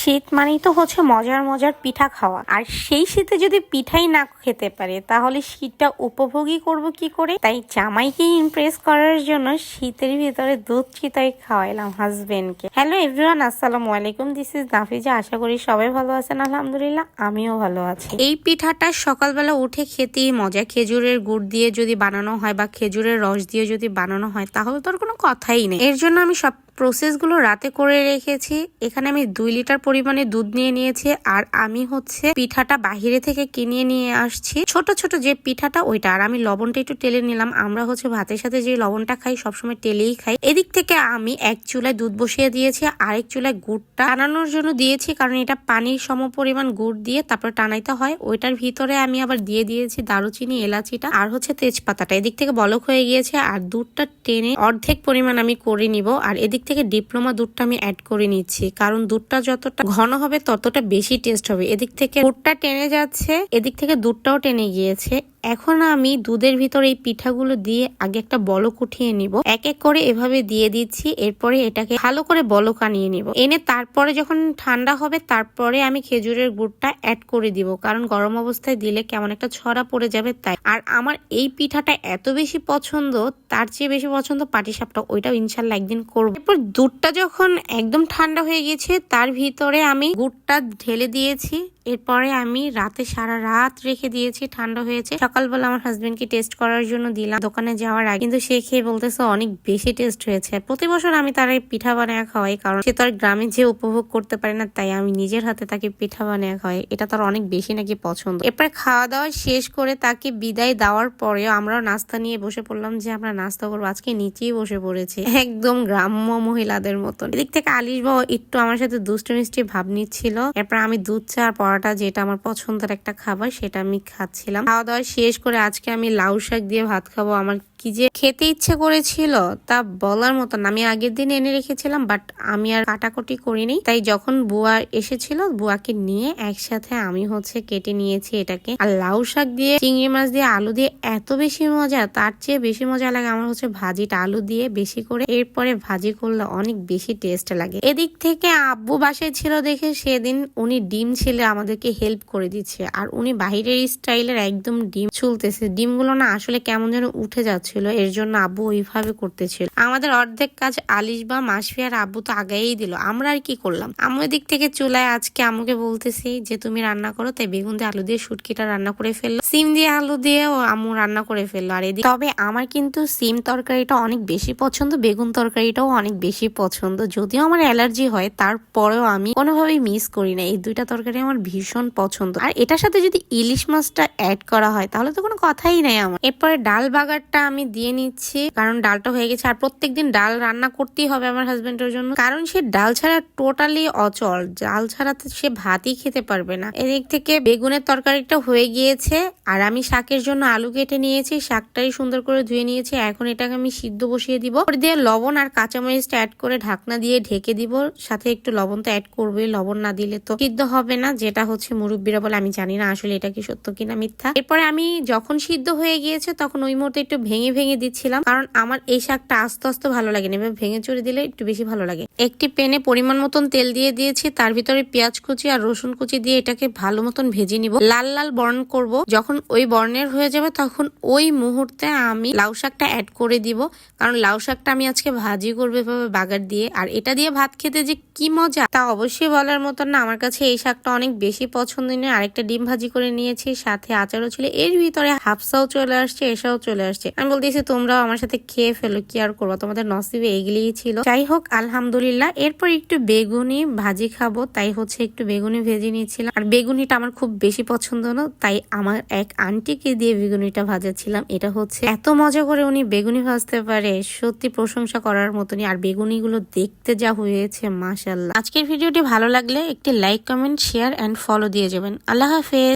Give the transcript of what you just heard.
শীত মানেই তো হচ্ছে মজার মজার পিঠা খাওয়া। আর সেই শীতে যদি পিঠাই না খেতে পারে তাহলে শীতটা উপভোগই করব কি করে। তাই জামাইকে ইমপ্রেস করার জন্য শীতের ভিতরে দুধ চিতাই খাওয়াইলাম হাজবেন্ডকে। হ্যালো এভরিওয়ান, আসসালামু আলাইকুম, দিস ইজ নাফিজা। আশা করি সবাই ভালো আছেন, আলহামদুলিল্লাহ আমিও ভালো আছি। এই পিঠাটা সকালবেলা উঠে খেতেই মজা। খেজুরের গুড় দিয়ে যদি বানানো হয় বা খেজুরের রস দিয়ে যদি বানানো হয় তাহলে তো আর কোনো কথাই নেই। এর জন্য আমি সব প্রসেসগুলো রাতে করে রেখেছি। এখানে আমি 2 লিটার পরিমাণে দুধ নিয়ে নিয়েছি। আর আমি হচ্ছে পিঠাটা বাহিরে থেকে কিনে নিয়ে আসছি, ছোট ছোট যে পিঠাটা ওইটা। আর আমি লবণটা একটু টেলে নিলাম। আমরা হচ্ছে ভাতের সাথে যে লবণটা খাই সবসময় টেলেই খাই। এদিক থেকে আমি এক চুলায় দুধ বসিয়ে দিয়েছি, আরেক চুলায় গুড়টা টানানোর জন্য দিয়েছি, কারণ এটা পানির সম পরিমাণ গুড় দিয়ে তারপর টানাইতে হয়। ওইটার ভিতরে আমি আবার দিয়ে দিয়েছি দারুচিনি, এলাচিটা আর হচ্ছে তেজপাতাটা। এদিক থেকে বলক হয়ে গিয়েছে আর দুধটা টেনে অর্ধেক পরিমাণ আমি করে নিব। আর এদিক থেকে ডিপ্লোমা দুধটা আমি অ্যাড করে নিচ্ছি, কারণ দুধটা যতটা ঘন হবে ততটা বেশি টেস্ট হবে। এদিক থেকে গুড়টা টেনে যাচ্ছে, এদিক থেকে দুধটাও টেনে গিয়েছে। এখন আমি দুধের ভিতরে এই পিঠাগুলো দিয়ে আগে একটা বলক উঠিয়ে নিব। এক এক করে এভাবে দিয়ে দিচ্ছি। এরপরে এটাকে ভালো করে বলক আনিয়ে নিব। এনে তারপরে যখন ঠান্ডা হবে তারপরে আমি খেজুরের গুড়টা অ্যাড করে দিব, কারণ গরম অবস্থায় দিলে কেমন একটা ছড়া পড়ে যাবে তাই। আর আমার এই পিঠাটা এত বেশি পছন্দ, তার চেয়ে বেশি পছন্দ পাটিসাপটা। ওইটাও ইনশাল্লাহ একদিন করবো। এরপর দুধটা যখন একদম ঠান্ডা হয়ে গেছে তার ভিতরে আমি গুড়টা ঢেলে দিয়েছি। এরপরে আমি রাতে সারা রাত রেখে দিয়েছি, ঠান্ডা হয়েছে। সকালবেলা আমার হাজবেন্ডকে টেস্ট করার জন্য দিলাম দোকানে যাওয়ার আগে, কিন্তু সে খেয়ে বলতেছে অনেক বেশি টেস্ট হয়েছে। প্রতি বছর আমি তার পিঠা বানায় খাওয়াই, কারণ সে তো আর গ্রামে যে উপভোগ করতে পারে না, তাই আমি নিজের হাতে তাকে পিঠা বানায় খাওয়াই। এটা তার অনেক বেশি নাকি পছন্দ। এরপরে খাওয়া দাওয়া শেষ করে তাকে বিদায় দেওয়ার পরেও আমরাও নাস্তা নিয়ে বসে পড়লাম, যে আমরা নাস্তা করবো। আজকে নিচেই বসে পড়েছে একদম গ্রাম্য মহিলাদের মতন। এদিক থেকে আলিশ বাবা একটু আমার সাথে দুষ্টু মিষ্টি ভাব নিচ্ছিল। এরপর আমি দুধ চা আর পরোটা, যেটা আমার পছন্দের একটা খাবার, সেটা আমি খাচ্ছিলাম। খাওয়া দাওয়া শেষ করে আজকে আমি লাউ শাক দিয়ে ভাত খাবো। আমার কি যে খেতে ইচ্ছে করেছিল তা বলার মতন। আমি আগের দিন এনে রেখেছিলাম, বাট আমি আর কাটাকুটি করিনি। তাই যখন বুয়া এসেছিল, বুয়াকে নিয়ে একসাথে আমি হচ্ছে কেটে নিয়েছি এটাকে। আর লাউ শাক দিয়ে চিংড়ি মাছ দিয়ে আলু দিয়ে এত বেশি মজা, তার চেয়ে বেশি মজা লাগে আমার হচ্ছে ভাজিটা, আলু দিয়ে বেশি করে। এরপরে ভাজি করলে অনেক বেশি টেস্ট লাগে। এদিক থেকে আব্বু বাসায় ছিল দেখে সেদিন উনি ডিম ছিলে আমাদেরকে হেল্প করে দিচ্ছে। আর উনি বাহিরের স্টাইলের একদম ডিম ছুলতেছে। ডিমগুলো না আসলে কেমন যেন উঠে যাচ্ছে, এর জন্য আব্বু ওইভাবে করতেছিল। আমাদের অর্ধেক কাজ আলিশ বা মাসফি আর আব্বু তো আগেই দিল। আমরা আর কি করলাম, আমার দিক থেকে চুলায় আজকে আম্মুকে বলতেছি যে তুমি রান্না করো, তাই বেগুন দিয়ে আলু দিয়ে শুটকিটা রান্না করে ফেললো। সিম দিয়ে আলু দিয়ে ও আম্মু রান্না করে ফেললো। আর এদিকে তবে আমার কিন্তু সিম তরকারিটা অনেক বেশি পছন্দ, বেগুন তরকারিটাও অনেক বেশি পছন্দ। যদিও আমার অ্যালার্জি হয় তারপরেও আমি কোনোভাবেই মিস করি না। এই দুইটা তরকারি আমার ভীষণ পছন্দ। আর এটার সাথে যদি ইলিশ মাছটা অ্যাড করা হয় তাহলে তো কোনো কথাই নাই আমার। এরপরে ডাল বাগারটা আমি দিয়ে নিচ্ছি, কারণ ডালটা হয়ে গেছে। আর প্রত্যেকদিন ডাল রান্না করতেই হবে আমার হাজবেন্ডের জন্য, কারণ সে ডাল ছাড়া টোটালি অচল। ডাল ছাড়া সে ভাতই খেতে পারবে না। এদিক থেকে বেগুনের তরকারিটা হয়ে গিয়েছে। আর আমি শাকের জন্য আলু কেটে নিয়েছি, শাকটাই সুন্দর করে ধুয়ে নিয়েছি। এখন এটাকে আমি সিদ্ধ বসিয়ে দিব। দিয়ে লবণ আর কাঁচামরিচটা অ্যাড করে ঢাকনা দিয়ে ঢেকে দিব। সাথে একটু লবণ তো অ্যাড করবে, লবণ না দিলে তো সিদ্ধ হবে না, যেটা হচ্ছে মুরব্বীরা বলে। আমি জানি না আসলে এটা কি সত্য কিনা মিথ্যা। এরপরে আমি যখন সিদ্ধ হয়ে গিয়েছে তখন ওই মুহূর্তে একটু ভেঙে ভেঙে দিচ্ছিলাম, কারণ আমার এই শাকটা আস্তে আস্তে ভালো লাগে না, এবার ভেঙে চুরে দিলে একটু বেশি ভালো লাগে। একটি প্যানে পরিমাণ মতন তেল দিয়ে দিয়েছি, তার ভিতরে পেঁয়াজ কুচি আর রসুন কুচি দিয়ে এটাকে ভালো মতন ভেজে নিব। লাল লাল বর্ণ করব। যখন ওই বর্ণের হয়ে যাবে তখন ওই মুহূর্তে আমি লাউ শাকটা অ্যাড করে দিব, কারণ লাউ শাকটা আমি আজকে ভাজি করবো এভাবে বাগার দিয়ে। আর এটা দিয়ে ভাত খেতে যে কি মজা তা অবশ্যই বলার মতন না। আমার কাছে এই শাকটা অনেক বেশি পছন্দনীয়। আরেকটা ডিম ভাজি করে নিয়েছি, সাথে আচারও ছিল। এর ভিতরে হাফসাও চলে আসছে, এসাও চলে আসছে। আমি বলতেছি তোমরাও আমার সাথে খেয়ে ফেলো, কি আর করবো, তোমাদের নসিবে এগুলিই ছিল। যাই হোক আলহামদুলিল্লাহ। এরপর একটু বেগুনি ভাজি খাবো, তাই হচ্ছে একটু বেগুনি ভেজে নিয়েছিলাম। আর বেগুনিটা আমার খুব বেশি পছন্দ না, তাই আমার এক আন্টিকে দিয়ে বেগুনিটা ভাজাচ্ছিলাম। এটা হচ্ছে এত মজা করে উনি বেগুনি ভাজতে পারে, সত্যি প্রশংসা করার মতনই। আর বেগুনিগুলো দেখতে যা হয়েছে মাশাআল্লাহ। আজকের ভিডিওটি ভালো লাগলে একটি like, comment, share and follow দিয়ে যাবেন। আল্লাহ হাফেজ।